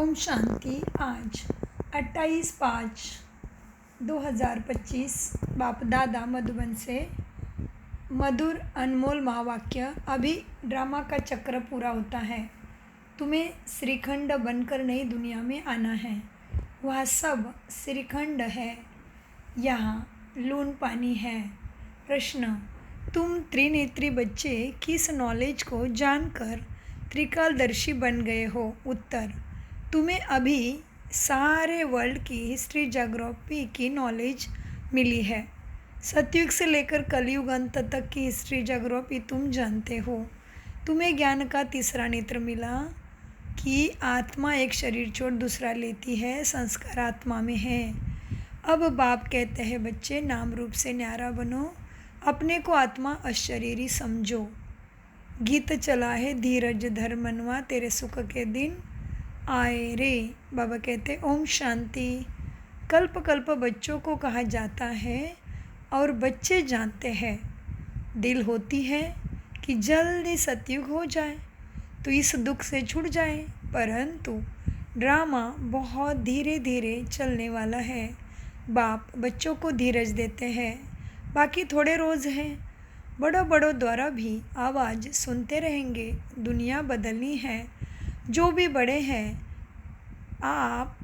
ओम शांति। आज 28/5/2025 बाप दादा मधुबन से मधुर अनमोल महावाक्य। अभी ड्रामा का चक्र पूरा होता है। तुम्हें श्रीखंड बनकर नई दुनिया में आना है। वह सब श्रीखंड है, यहाँ लून पानी है। प्रश्न, तुम त्रिनेत्री बच्चे किस नॉलेज को जानकर त्रिकालदर्शी बन गए हो? उत्तर, तुम्हें अभी सारे वर्ल्ड की हिस्ट्री ज्योग्राफी की नॉलेज मिली है। सतयुग से लेकर कलयुग अंत तक की हिस्ट्री ज्योग्राफी तुम जानते हो। तुम्हें ज्ञान का तीसरा नेत्र मिला कि आत्मा एक शरीर छोड़ दूसरा लेती है, संस्कार आत्मा में है। अब बाप कहते हैं, बच्चे नाम रूप से न्यारा बनो, अपने को आत्मा अशरीरी समझो। गीत चला है, धीरज धर मनवा, तेरे सुख के दिन आए रे। बाबा कहते, ओम शांति। कल्प कल्प बच्चों को कहा जाता है और बच्चे जानते हैं। दिल होती है कि जल्दी सतयुग हो जाए तो इस दुख से छूट जाए, परंतु ड्रामा बहुत धीरे धीरे चलने वाला है। बाप बच्चों को धीरज देते हैं। बाकी थोड़े रोज़ हैं। बड़ों बड़ों द्वारा भी आवाज़ सुनते रहेंगे। दुनिया बदलनी है। जो भी बड़े हैं, आप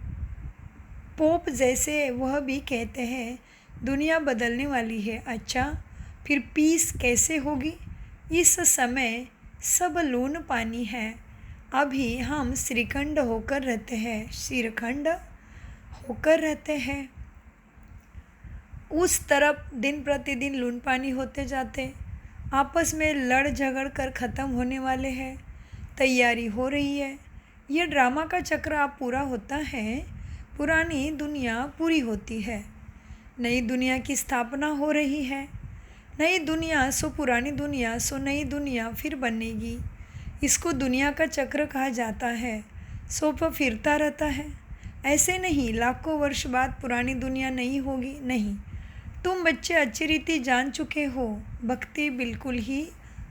पोप जैसे, वह भी कहते हैं दुनिया बदलने वाली है। अच्छा, फिर पीस कैसे होगी? इस समय सब लून पानी है। अभी हम श्रीखंड होकर रहते हैं, श्रीखंड होकर रहते हैं। उस तरफ दिन प्रतिदिन लून पानी होते जाते, आपस में लड़ झगड़ कर ख़त्म होने वाले हैं। तैयारी हो रही है। यह ड्रामा का चक्र आप पूरा होता है, पुरानी दुनिया पूरी होती है, नई दुनिया की स्थापना हो रही है। नई दुनिया सो पुरानी दुनिया सो नई दुनिया फिर बनेगी। इसको दुनिया का चक्र कहा जाता है। सो पर फिरता रहता है। ऐसे नहीं लाखों वर्ष बाद पुरानी दुनिया नहीं होगी, नहीं। तुम बच्चे अच्छी रीति जान चुके हो, भक्ति बिल्कुल ही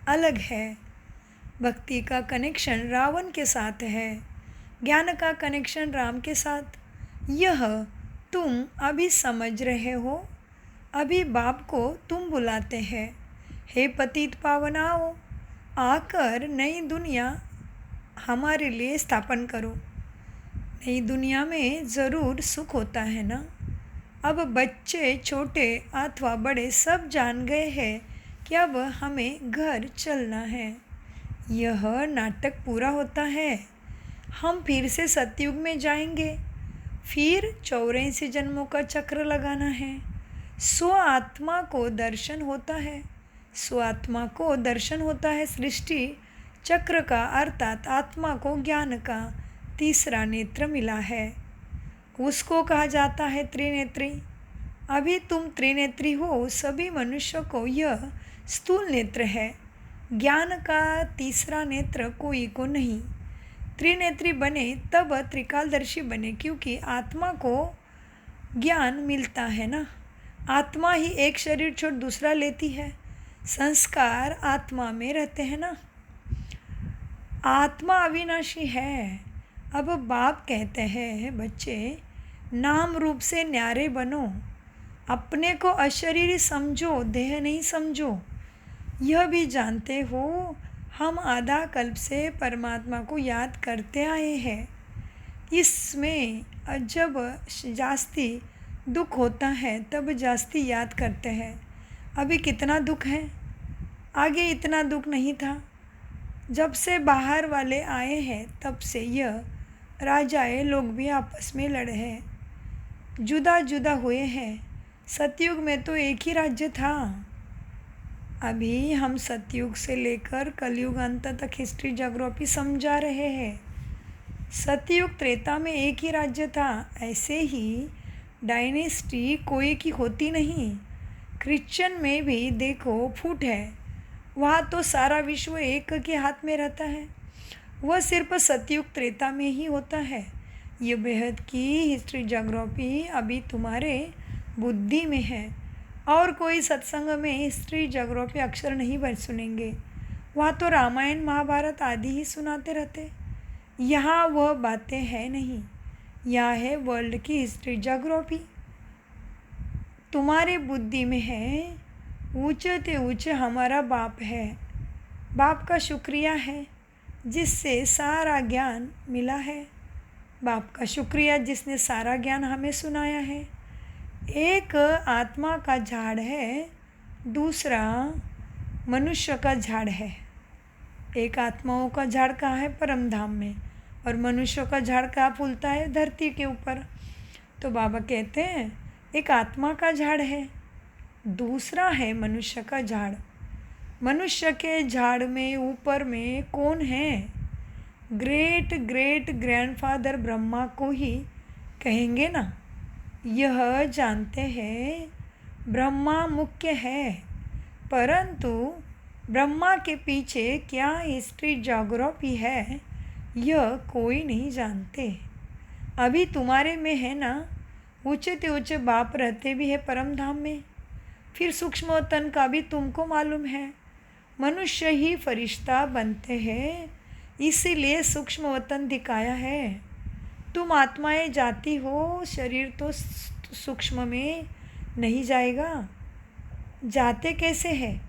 अलग है। भक्ति का कनेक्शन रावण के साथ है, ज्ञान का कनेक्शन राम के साथ। यह तुम अभी समझ रहे हो। अभी बाप को तुम बुलाते हैं, हे पतित पावन आओ, आकर नई दुनिया हमारे लिए स्थापन करो। नई दुनिया में ज़रूर सुख होता है ना। अब बच्चे छोटे अथवा बड़े सब जान गए हैं कि अब हमें घर चलना है। यह नाटक पूरा होता है। हम फिर से सतयुग में जाएंगे, फिर 84 जन्मों का चक्र लगाना है। स्व आत्मा को दर्शन होता है। स्व आत्मा को दर्शन होता है सृष्टि चक्र का, अर्थात आत्मा को ज्ञान का तीसरा नेत्र मिला है। उसको कहा जाता है त्रिनेत्री। अभी तुम त्रिनेत्री हो। सभी मनुष्यों को यह स्थूल नेत्र है। ज्ञान का तीसरा नेत्र कोई को नहीं। त्रिनेत्री बने तब त्रिकालदर्शी बने, क्योंकि आत्मा को ज्ञान मिलता है ना। आत्मा ही एक शरीर छोड़ दूसरा लेती है। संस्कार आत्मा में रहते हैं ना। आत्मा अविनाशी है। अब बाप कहते हैं, बच्चे नाम रूप से न्यारे बनो, अपने को अशरीरी समझो, देह नहीं समझो। यह भी जानते हो हम आधा कल्प से परमात्मा को याद करते आए हैं। इसमें जब जास्ती दुख होता है तब जास्ती याद करते हैं। अभी कितना दुख है, आगे इतना दुख नहीं था। जब से बाहर वाले आए हैं तब से यह राजाए लोग भी आपस में लड़े हैं, जुदा जुदा हुए हैं। सतयुग में तो एक ही राज्य था। अभी हम सतयुग से लेकर कलयुग अंत तक हिस्ट्री ज्योग्राफी समझा रहे हैं। सतयुग त्रेता में एक ही राज्य था। ऐसे ही डायनेस्टी कोई की होती नहीं। क्रिश्चियन में भी देखो फूट है। वहाँ तो सारा विश्व एक के हाथ में रहता है। वह सिर्फ सतयुग त्रेता में ही होता है। ये बेहद की हिस्ट्री ज्योग्राफी अभी तुम्हारे बुद्धि में है। और कोई सत्संग में हिस्ट्री ज्योग्राफी अक्षर नहीं सुनेंगे। वहाँ तो रामायण महाभारत आदि ही सुनाते रहते। यहाँ वह बातें हैं नहीं, यहाँ है वर्ल्ड की हिस्ट्री ज्योग्राफी। तुम्हारे बुद्धि में है ऊंचे ते ऊंचे हमारा बाप है, बाप का शुक्रिया है जिससे सारा ज्ञान मिला है, बाप का शुक्रिया जिसने सारा ज्ञान हमें सुनाया है। एक आत्मा का झाड़ है, दूसरा मनुष्य का झाड़ है। एक आत्माओं का झाड़ कहाँ है? परम धाम में। और मनुष्यों का झाड़ कहाँ फूलता है? धरती के ऊपर। तो बाबा कहते हैं एक आत्मा का झाड़ है, दूसरा है मनुष्य का झाड़। मनुष्य के झाड़ में ऊपर में कौन है? ग्रेट ग्रेट ग्रैंडफादर ब्रह्मा को ही कहेंगे ना। यह जानते हैं ब्रह्मा मुख्य है, परंतु ब्रह्मा के पीछे क्या हिस्ट्री ज्योग्राफी है यह कोई नहीं जानते। अभी तुम्हारे में है ना, ऊंचे ते ऊंचे बाप रहते भी है परम धाम में। फिर सूक्ष्म तन का भी तुमको मालूम है। मनुष्य ही फरिश्ता बनते हैं, इसीलिए सूक्ष्म वतन दिखाया है। तुम आत्माएं जाती हो, शरीर तो सूक्ष्म में नहीं जाएगा। जाते कैसे है?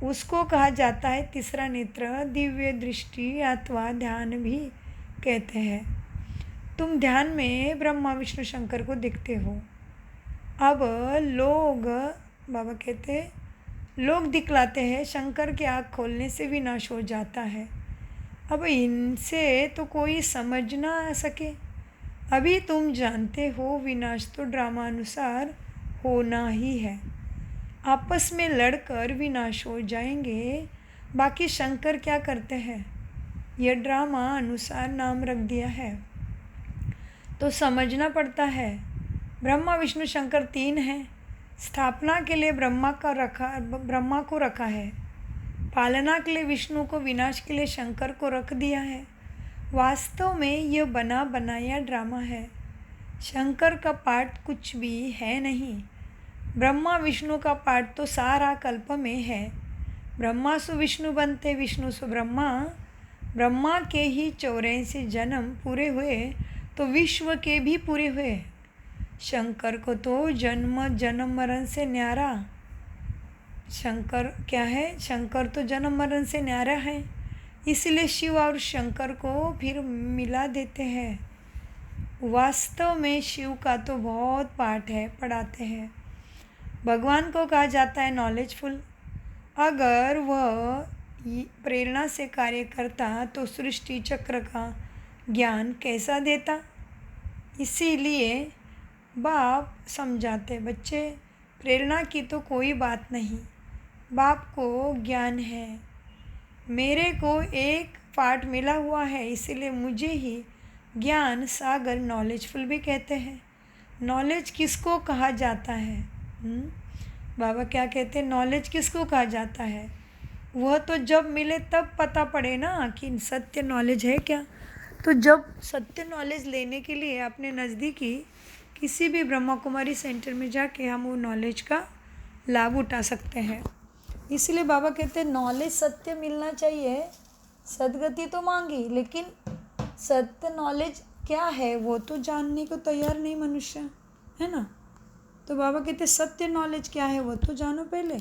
उसको कहा जाता है तीसरा नेत्र, दिव्य दृष्टि अथवा ध्यान भी कहते हैं। तुम ध्यान में ब्रह्मा विष्णु शंकर को देखते हो। अब लोग, बाबा कहते हैं, लोग दिखलाते हैं शंकर की आँख खोलने से विनाश हो जाता है। अब इनसे तो कोई समझ ना सके। अभी तुम जानते हो विनाश तो ड्रामा अनुसार होना ही है। आपस में लड़कर विनाश हो जाएंगे। बाकी शंकर क्या करते हैं? यह ड्रामा अनुसार नाम रख दिया है तो समझना पड़ता है। ब्रह्मा विष्णु शंकर तीन हैं। स्थापना के लिए ब्रह्मा को रखा है, पालना के लिए विष्णु को, विनाश के लिए शंकर को रख दिया है। वास्तव में यह बना बनाया ड्रामा है। शंकर का पार्ट कुछ भी है नहीं। ब्रह्मा विष्णु का पार्ट तो सारा कल्प में है। ब्रह्मा सु विष्णु बनते, विष्णु सु ब्रह्मा। ब्रह्मा के ही 84 जन्म पूरे हुए तो विश्व के भी पूरे हुए। शंकर को तो जन्म जन्म मरण से न्यारा। शंकर क्या है? शंकर तो जन्म मरण से न्यारा है, इसलिए शिव और शंकर को फिर मिला देते हैं। वास्तव में शिव का तो बहुत पाठ है, पढ़ाते हैं। भगवान को कहा जाता है नॉलेजफुल। अगर वह प्रेरणा से कार्य करता तो सृष्टि चक्र का ज्ञान कैसा देता? इसीलिए बाप समझाते, बच्चे प्रेरणा की तो कोई बात नहीं, बाप को ज्ञान है। मेरे को एक पाठ मिला हुआ है, इसीलिए मुझे ही ज्ञान सागर नॉलेजफुल भी कहते हैं। नॉलेज किसको कहा जाता है? बाबा क्या कहते हैं? नॉलेज किसको कहा जाता है? वह तो जब मिले तब पता पड़े ना कि सत्य नॉलेज है क्या। तो जब सत्य नॉलेज लेने के लिए अपने नज़दीकी किसी भी ब्रह्मा कुमारी सेंटर में जाके हम वो नॉलेज का लाभ उठा सकते हैं। इसलिए बाबा कहते हैं नॉलेज सत्य मिलना चाहिए। सदगति तो मांगी, लेकिन सत्य नॉलेज क्या है वो तो जानने को तैयार नहीं मनुष्य, है ना। तो बाबा कहते सत्य नॉलेज क्या है वो तो जानो पहले।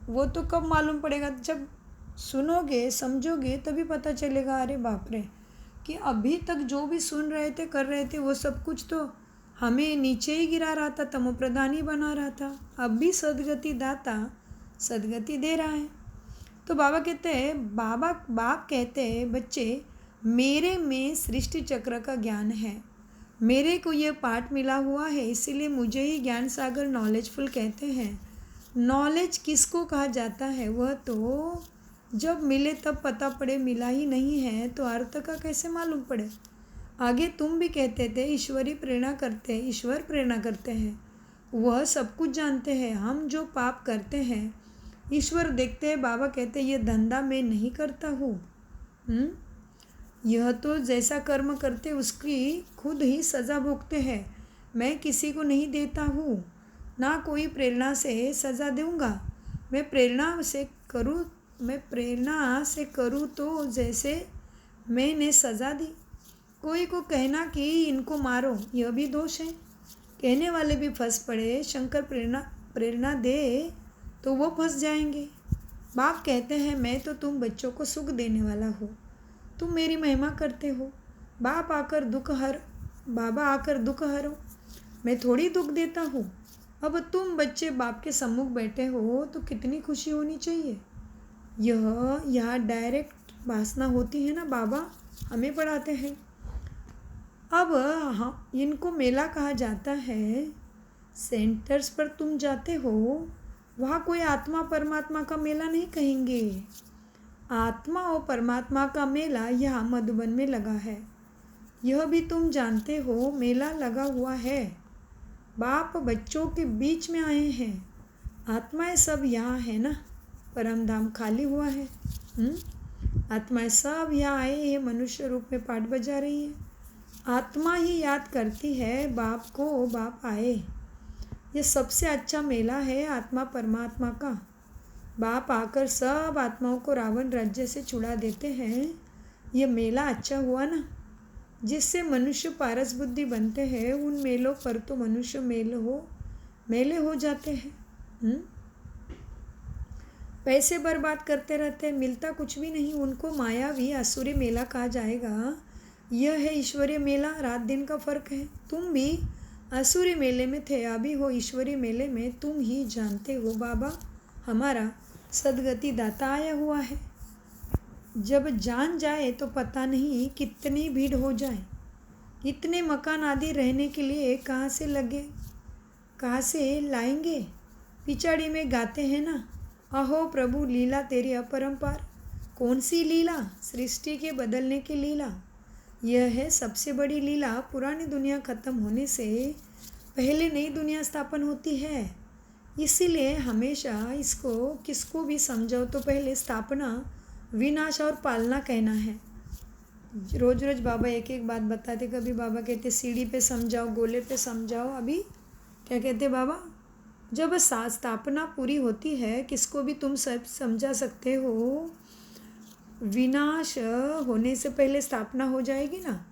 वो तो कब मालूम पड़ेगा? जब सुनोगे समझोगे तभी पता चलेगा। अरे बाप रे, कि अभी तक जो भी सुन रहे थे कर रहे थे वो सब कुछ तो हमें नीचे ही गिरा रहा था, तमो प्रधान ही बना रहा था। अब भी सदगति दाता सदगति दे रहा है। तो बाबा कहते हैं, बाप कहते हैं बच्चे मेरे में सृष्टि चक्र का ज्ञान है, मेरे को ये पाठ मिला हुआ है, इसीलिए मुझे ही ज्ञान सागर नॉलेजफुल कहते हैं। नॉलेज किसको कहा जाता है? वह तो जब मिले तब पता पड़े, मिला ही नहीं है तो अर्थ का कैसे मालूम पड़े। आगे तुम भी कहते थे ईश्वरी प्रेरणा करते हैं, ईश्वर प्रेरणा करते हैं, वह सब कुछ जानते हैं। हम जो पाप करते हैं ईश्वर देखते हैं। बाबा कहते हैं ये धंधा मैं नहीं करता हूँ। यह तो जैसा कर्म करते उसकी खुद ही सज़ा भोगते हैं। मैं किसी को नहीं देता हूँ, ना कोई प्रेरणा से सज़ा दूँगा। मैं प्रेरणा से करूँ तो जैसे मैंने सज़ा दी। कोई को कहना कि इनको मारो, यह भी दोष है। कहने वाले भी फंस पड़े। शंकर प्रेरणा दे तो वो फंस जाएंगे। बाप कहते हैं मैं तो तुम बच्चों को सुख देने वाला हूँ, तुम मेरी महिमा करते हो। बाबा आकर दुख हरो, मैं थोड़ी दुख देता हूँ। अब तुम बच्चे बाप के सम्मुख बैठे हो तो कितनी खुशी होनी चाहिए। यह डायरेक्ट भाषणा होती है ना, बाबा हमें पढ़ाते हैं। अब हाँ, इनको मेला कहा जाता है। सेंटर्स पर तुम जाते हो, वहाँ कोई आत्मा परमात्मा का मेला नहीं कहेंगे। आत्मा और परमात्मा का मेला यहाँ मधुबन में लगा है। यह भी तुम जानते हो, मेला लगा हुआ है। बाप बच्चों के बीच में आए हैं। आत्माएं सब यहाँ है ना, परम धाम खाली हुआ है। आत्माएं सब यहाँ आए हैं, मनुष्य रूप में पाठ बजा रही है। आत्मा ही याद करती है बाप को, बाप आए। ये सबसे अच्छा मेला है आत्मा परमात्मा का। बाप आकर सब आत्माओं को रावण राज्य से छुड़ा देते हैं। ये मेला अच्छा हुआ ना, जिससे मनुष्य पारस बुद्धि बनते हैं। उन मेलों पर तो मनुष्य मेले हो जाते हैं। पैसे बर्बाद करते रहते हैं, मिलता कुछ भी नहीं। उनको मायावी आसुरी मेला कहा जाएगा। यह है ईश्वरीय मेला, रात दिन का फर्क है। तुम भी आसुरी मेले में थे, अभी हो ईश्वरीय मेले में। तुम ही जानते हो बाबा, हमारा सदगति दाता आया हुआ है। जब जान जाए तो पता नहीं कितनी भीड़ हो जाए। इतने मकान आदि रहने के लिए कहाँ से लाएंगे। पिछाड़ी में गाते हैं ना, अहो प्रभु लीला तेरी अपरंपार। कौन सी लीला? सृष्टि के बदलने की लीला। यह है सबसे बड़ी लीला। पुरानी दुनिया खत्म होने से पहले नई दुनिया स्थापन होती है। इसीलिए हमेशा किसको भी समझाओ तो पहले स्थापना, विनाश और पालना कहना है। रोज रोज बाबा एक एक बात बताते। कभी बाबा कहते सीढ़ी पे समझाओ, गोले पे समझाओ। अभी क्या कहते बाबा, जब स्थापना पूरी होती है, किसको भी तुम सब समझा सकते हो। विनाश होने से पहले स्थापना हो जाएगी ना।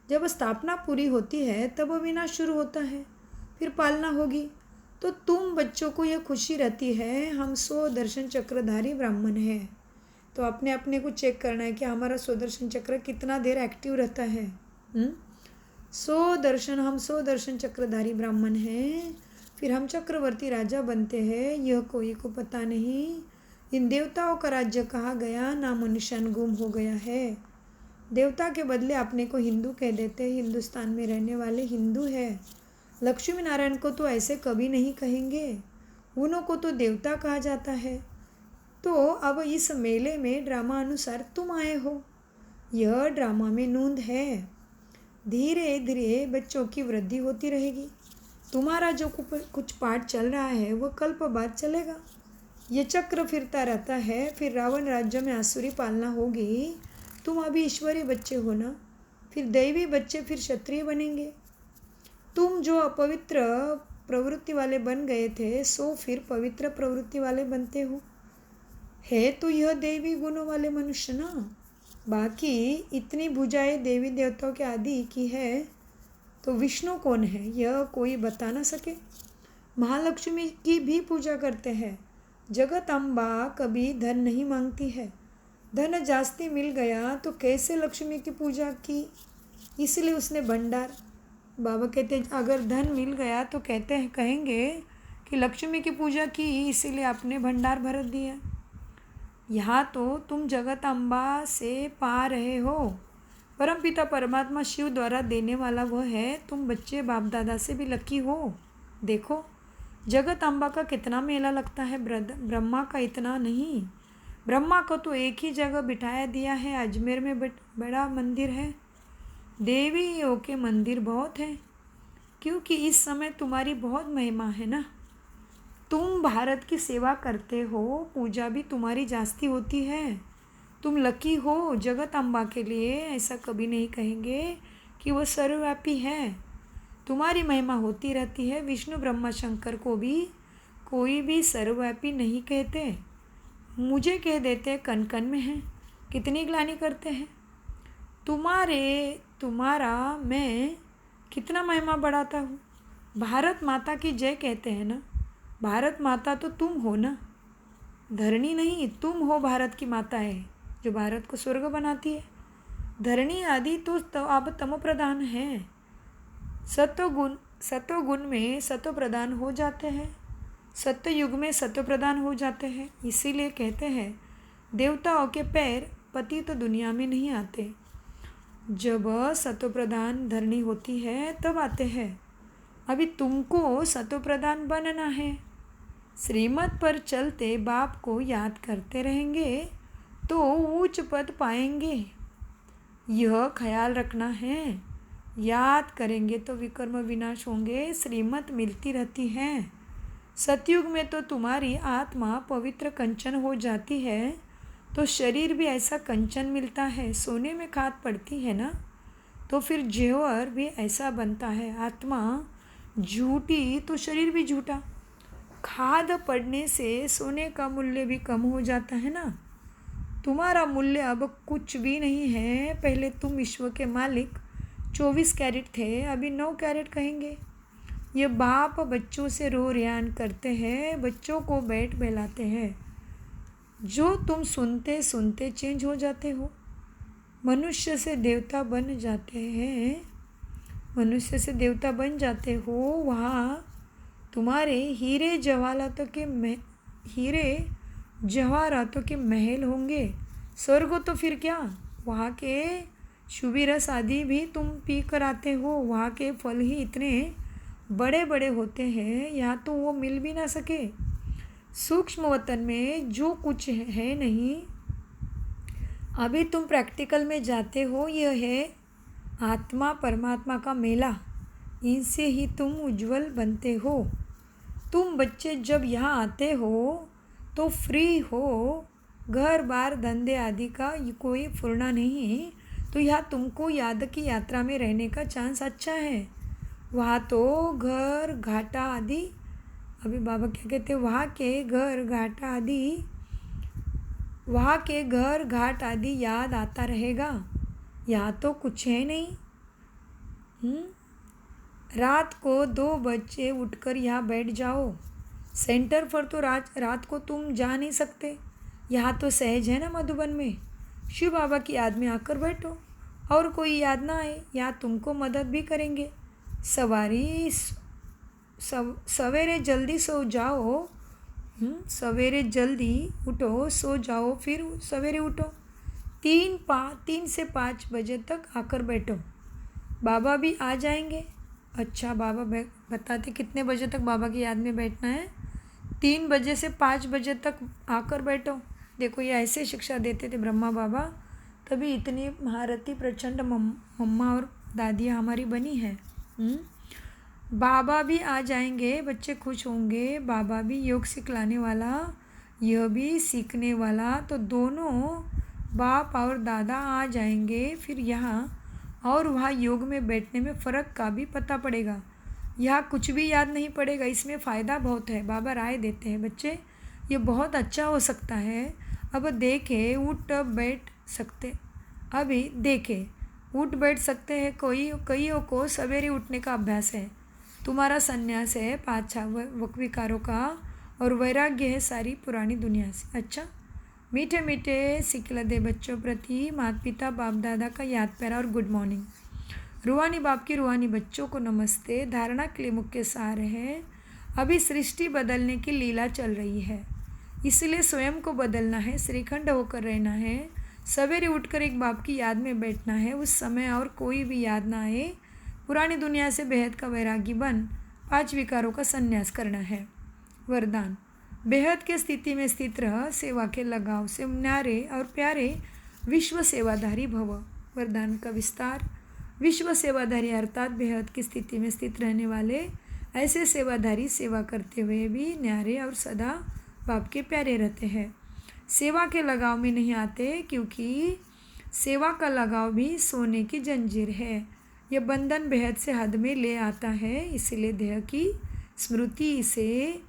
जब स्थापना पूरी होती है तब विनाश शुरू होता है, फिर पालना होगी। तो तुम बच्चों को यह खुशी रहती है हम 100 दर्शन चक्रधारी ब्राह्मण हैं। तो अपने अपने को चेक करना है कि हमारा 100 दर्शन चक्र कितना देर एक्टिव रहता है। 100 दर्शन चक्रधारी ब्राह्मण हैं। फिर हम चक्रवर्ती राजा बनते हैं, यह कोई को पता नहीं। इन देवताओं का राज्य कहा गया, नामो निशान गुम हो गया है। देवता के बदले अपने को हिंदू कह देते हैं। हिंदुस्तान में रहने वाले हिंदू है। लक्ष्मी नारायण को तो ऐसे कभी नहीं कहेंगे, उन्हों को तो देवता कहा जाता है। तो अब इस मेले में ड्रामा अनुसार तुम आए हो। यह ड्रामा में नूंद है। धीरे धीरे बच्चों की वृद्धि होती रहेगी। तुम्हारा जो कुछ पाठ चल रहा है वो कल्प बाद चलेगा। ये चक्र फिरता रहता है। फिर रावण राज्य में आसुरी पालना होगी। तुम अभी ईश्वरी बच्चे हो ना, फिर दैवी बच्चे, फिर क्षत्रिय बनेंगे। तुम जो अपवित्र प्रवृत्ति वाले बन गए थे, सो फिर पवित्र प्रवृत्ति वाले बनते हो। है तो यह देवी गुणों वाले मनुष्य ना। बाकी इतनी भुजाएं देवी देवताओं के आदि की है, तो विष्णु कौन है यह कोई बता ना सके। महालक्ष्मी की भी पूजा करते हैं। जगत अम्बा कभी धन नहीं मांगती है। धन जास्ती मिल गया तो कैसे लक्ष्मी की पूजा की, इसलिए उसने भंडार। बाबा कहते हैं अगर धन मिल गया तो कहेंगे कि लक्ष्मी की पूजा की, इसीलिए आपने भंडार भर दिया। यहाँ तो तुम जगत अम्बा से पा रहे हो। परमपिता परमात्मा शिव द्वारा देने वाला वह है। तुम बच्चे बाप दादा से भी लकी हो। देखो जगत अम्बा का कितना मेला लगता है, ब्रह्मा का इतना नहीं। ब्रह्मा को तो एक ही जगह बिठाया दिया है। अजमेर में बड़ा मंदिर है, देवियों के मंदिर बहुत हैं, क्योंकि इस समय तुम्हारी बहुत महिमा है ना। तुम भारत की सेवा करते हो, पूजा भी तुम्हारी जास्ती होती है। तुम लकी हो जगत अम्बा के लिए। ऐसा कभी नहीं कहेंगे कि वह सर्वव्यापी है। तुम्हारी महिमा होती रहती है। विष्णु ब्रह्मा शंकर को भी कोई भी सर्वव्यापी नहीं कहते, मुझे कह देते कन कन में है। कितनी ग्लानि करते हैं। तुम्हारा मैं कितना महिमा बढ़ाता हूँ। भारत माता की जय कहते हैं ना। भारत माता तो तुम हो ना, धरणी नहीं, तुम हो भारत की माता है जो भारत को स्वर्ग बनाती है। धरणी आदि तो अब तमो प्रधान है। सत्वगुण में सत्व प्रधान हो जाते हैं, सत्य युग में सत्व प्रधान हो जाते हैं। इसीलिए कहते हैं देवताओं के पैर पति तो दुनिया में नहीं आते, जब सत्व प्रधान धरणी होती है तब आते हैं। अभी तुमको सत्व प्रधान बनना है। श्रीमत पर चलते बाप को याद करते रहेंगे तो ऊंच पद पाएंगे, यह ख्याल रखना है। याद करेंगे तो विकर्म विनाश होंगे, श्रीमत मिलती रहती है। सतयुग में तो तुम्हारी आत्मा पवित्र कंचन हो जाती है, तो शरीर भी ऐसा कंचन मिलता है। सोने में खाद पड़ती है ना, तो फिर जेवर भी ऐसा बनता है। आत्मा झूठी तो शरीर भी झूठा। खाद पड़ने से सोने का मूल्य भी कम हो जाता है ना। तुम्हारा मूल्य अब कुछ भी नहीं है। पहले तुम विश्व के मालिक 24 कैरेट थे, अभी 9 कैरेट कहेंगे। ये बाप बच्चों से रो रियान करते हैं, बच्चों को बैठ बहलाते हैं, जो तुम सुनते सुनते चेंज हो जाते हो। मनुष्य से देवता बन जाते हैं, मनुष्य से देवता बन जाते हो। वहाँ तुम्हारे हीरे जवाहरातों के महल होंगे। स्वर्ग तो फिर क्या, वहाँ के शुभी रस आदि भी तुम पी कर आते हो। वहाँ के फल ही इतने बड़े बड़े होते हैं, यहाँ तो वो मिल भी ना सके। सूक्ष्म वतन में जो कुछ है नहीं, अभी तुम प्रैक्टिकल में जाते हो। यह है आत्मा परमात्मा का मेला, इनसे ही तुम उज्जवल बनते हो। तुम बच्चे जब यहाँ आते हो तो फ्री हो, घर बार धंधे आदि का कोई फुरना नहीं, तो यहाँ तुमको याद की यात्रा में रहने का चांस अच्छा है। वहाँ तो घर घाटा आदि, अभी बाबा क्या कहते हैं, वहाँ के घर घाट आदि याद आता रहेगा। यहाँ तो कुछ है नहीं। रात को 2 बजे उठकर यहाँ बैठ जाओ। सेंटर पर तो रात को तुम जा नहीं सकते। यहाँ तो सहज है ना मधुबन में। शिव बाबा की याद में आकर बैठो, और कोई याद ना आए, यहाँ तुमको मदद भी करेंगे। सवेरे जल्दी सो जाओ, सवेरे जल्दी उठो, सो जाओ, फिर सवेरे उठो। 3 से 5 बजे तक आकर बैठो, बाबा भी आ जाएंगे। अच्छा, बाबा बताते कितने बजे तक बाबा की याद में बैठना है। 3 बजे से 5 बजे तक आकर बैठो। देखो, ये ऐसे शिक्षा देते थे ब्रह्मा बाबा, तभी इतनी महारथी प्रचंड मम्मा और दादियाँ हमारी बनी है। बाबा भी आ जाएंगे, बच्चे खुश होंगे। बाबा भी योग सिखलाने वाला, यह भी सीखने वाला, तो दोनों बाप और दादा आ जाएंगे। फिर यहाँ और वहाँ योग में बैठने में फ़र्क का भी पता पड़ेगा। यहाँ कुछ भी याद नहीं पड़ेगा, इसमें फ़ायदा बहुत है। बाबा राय देते हैं, बच्चे ये बहुत अच्छा हो सकता है। अब देखे उठ बैठ सकते, अभी देखे उठ बैठ सकते हैं। कईयों को सवेरे उठने का अभ्यास है। तुम्हारा संन्यास है 5-6 वक्विकारों का, और वैराग्य है सारी पुरानी दुनिया से। अच्छा, मीठे मीठे सिखलदे बच्चों प्रति माता पिता बाप दादा का याद प्यारा और गुड मॉर्निंग। रूहानी बाप की रूहानी बच्चों को नमस्ते। धारणा के लिए मुख्य सार है, अभी सृष्टि बदलने की लीला चल रही है, इसलिए स्वयं को बदलना है, श्रीखंड होकर रहना है। सवेरे उठकर एक बाप की याद में बैठना है, उस समय और कोई भी याद ना आए। पुरानी दुनिया से बेहद का वैरागी बन 5 विकारों का संन्यास करना है। वरदान, बेहद के स्थिति में स्थित रह, सेवा के लगाव से न्यारे और प्यारे विश्व सेवाधारी भव। वरदान का विस्तार, विश्व सेवाधारी अर्थात बेहद की स्थिति में स्थित रहने वाले ऐसे सेवाधारी सेवा करते हुए भी न्यारे और सदा बाप के प्यारे रहते हैं। सेवा के लगाव में नहीं आते, क्योंकि सेवा का लगाव भी सोने की जंजीर है। यह बंधन बेहद से हद में ले आता है, इसलिए देह की स्मृति से,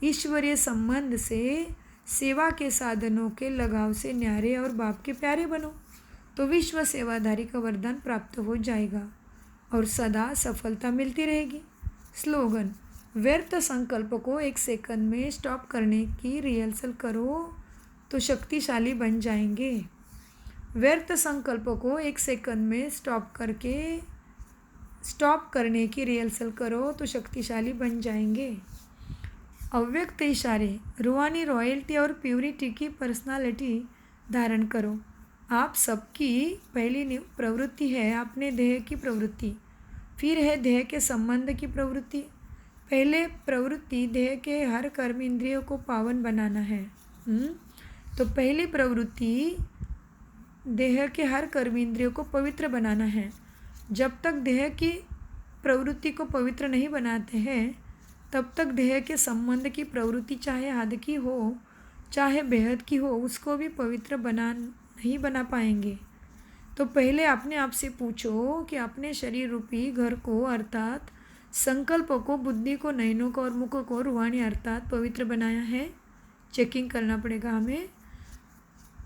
ईश्वरीय संबंध से, सेवा के साधनों के लगाव से न्यारे और बाप के प्यारे बनो, तो विश्व सेवाधारी का वरदान प्राप्त हो जाएगा और सदा सफलता मिलती रहेगी। स्लोगन: व्यर्थ संकल्प को 1 सेकंड में स्टॉप करने की रिहर्सल करो तो शक्तिशाली बन जाएंगे। व्यर्थ संकल्प को 1 सेकंड में स्टॉप करने की रिहर्सल करो तो शक्तिशाली बन जाएंगे। अव्यक्त इशारे: रूहानी रॉयल्टी और प्यूरिटी की पर्सनालिटी धारण करो। आप सबकी पहली प्रवृत्ति है अपने देह की प्रवृत्ति, फिर है देह के संबंध की प्रवृत्ति। पहले प्रवृत्ति देह के हर कर्म इंद्रियों को पावन बनाना है। तो पहली प्रवृत्ति देह के हर कर्म इंद्रियों को पवित्र बनाना है। जब तक देह की प्रवृत्ति को पवित्र नहीं बनाते हैं तब तक देह के संबंध की प्रवृत्ति चाहे हद की हो चाहे बेहद की हो उसको भी पवित्र नहीं बना पाएंगे। तो पहले अपने आप से पूछो कि अपने शरीर रूपी घर को अर्थात संकल्प को, बुद्धि को, नयनों को और मुख को रूहानी अर्थात पवित्र बनाया है। चेकिंग करना पड़ेगा हमें।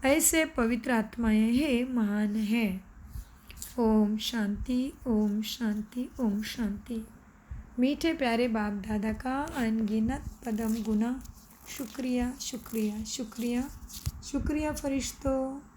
ऐसे पवित्र आत्माएं हैं, महान है। ओम शांति, ओम शांति, ओम शांति। मीठे प्यारे बाप दादा का अनगिनत पदम गुना शुक्रिया शुक्रिया शुक्रिया शुक्रिया फरिश्तों।